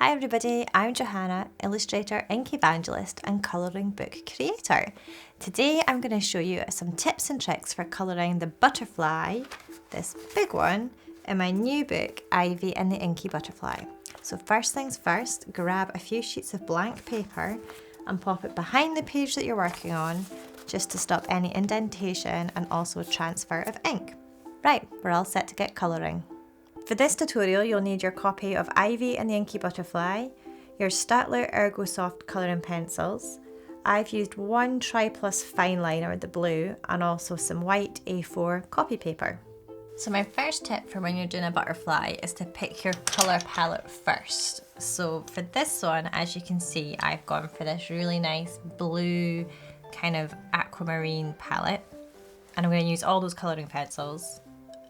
Hi everybody, I'm Johanna, illustrator, ink evangelist and colouring book creator. Today I'm going to show you some tips and tricks for colouring the butterfly, this big one, in my new book, Ivy and the Inky Butterfly. So first things first, grab a few sheets of blank paper and pop it behind the page that you're working on, just to stop any indentation and also transfer of ink. Right, we're all set to get colouring. For this tutorial, you'll need your copy of Ivy and the Inky Butterfly, your Staedtler Ergosoft colouring pencils. I've used one Triplus Fineliner with the blue and also some white A4 copy paper. So my first tip for when you're doing a butterfly is to pick your colour palette first. So for this one, as you can see, I've gone for this really nice blue kind of aquamarine palette. And I'm going to use all those colouring pencils.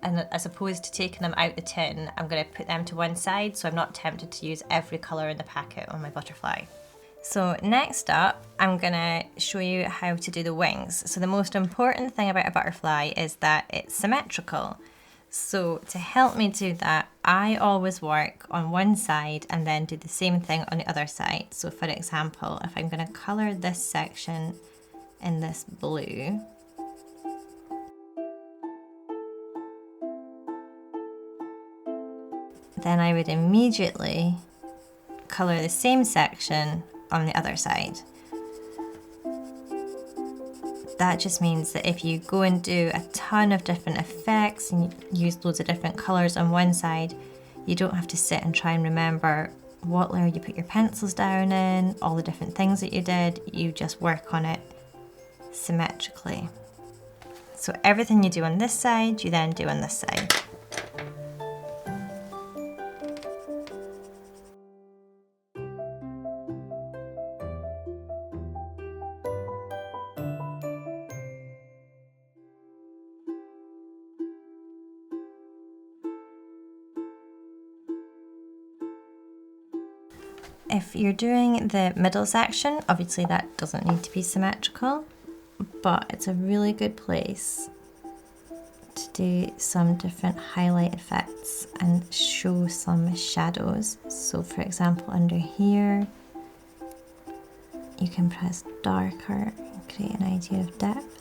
And as opposed to taking them out the tin, I'm going to put them to one side so I'm not tempted to use every colour in the packet on my butterfly. So next up, I'm going to show you how to do the wings. So the most important thing about a butterfly is that it's symmetrical. So to help me do that, I always work on one side and then do the same thing on the other side. So for example, if I'm going to colour this section in this blue, then I would immediately colour the same section on the other side. That just means that if you go and do a ton of different effects and use loads of different colours on one side, you don't have to sit and try and remember what layer you put your pencils down in, all the different things that you did. You just work on it symmetrically. So everything you do on this side, you then do on this side. If you're doing the middle section, obviously that doesn't need to be symmetrical, but it's a really good place to do some different highlight effects and show some shadows. So for example, under here, you can press darker and create an idea of depth.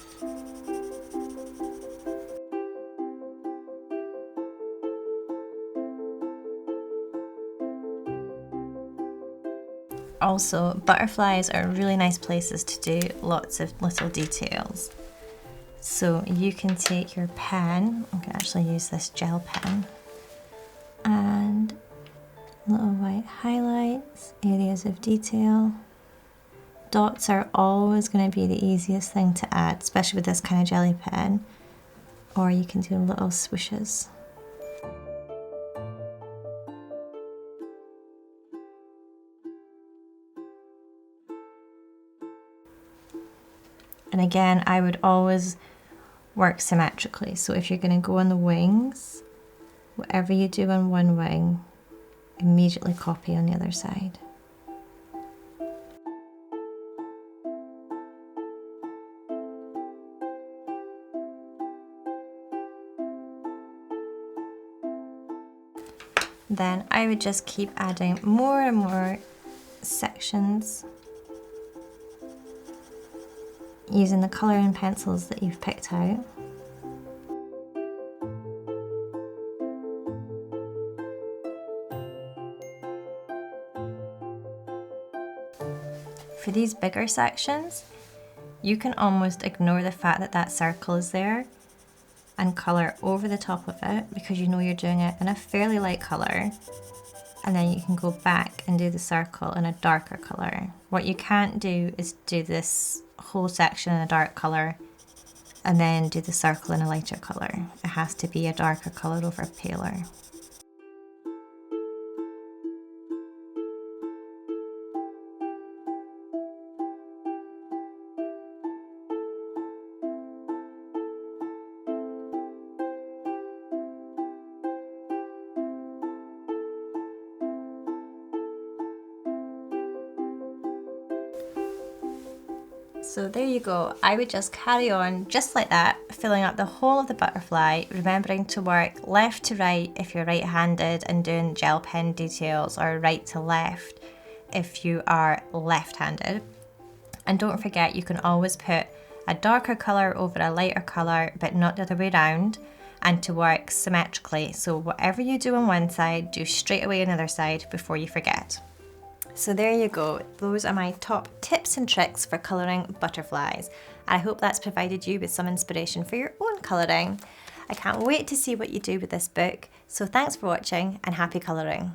Also, butterflies are really nice places to do lots of little details. So you can take your pen, I'm going to actually use this gel pen, and little white highlights, areas of detail. Dots are always going to be the easiest thing to add, especially with this kind of jelly pen, or you can do little swooshes. And again, I would always work symmetrically. So if you're going to go on the wings, whatever you do on one wing, immediately copy on the other side. Then I would just keep adding more and more sections using the colouring pencils that you've picked out. For these bigger sections, you can almost ignore the fact that that circle is there and colour over the top of it because you know you're doing it in a fairly light colour, and then you can go back and do the circle in a darker colour. What you can't do is do this whole section in a dark colour and then do the circle in a lighter colour. It has to be a darker colour over a paler. So there you go. I would just carry on just like that, filling up the whole of the butterfly, remembering to work left to right if you're right-handed and doing gel pen details, or right to left if you are left-handed. And don't forget, you can always put a darker colour over a lighter colour, but not the other way around, and to work symmetrically. So whatever you do on one side, do straight away on the other side before you forget. So there you go. Those are my top tips and tricks for colouring butterflies. I hope that's provided you with some inspiration for your own colouring. I can't wait to see what you do with this book. So thanks for watching and happy colouring.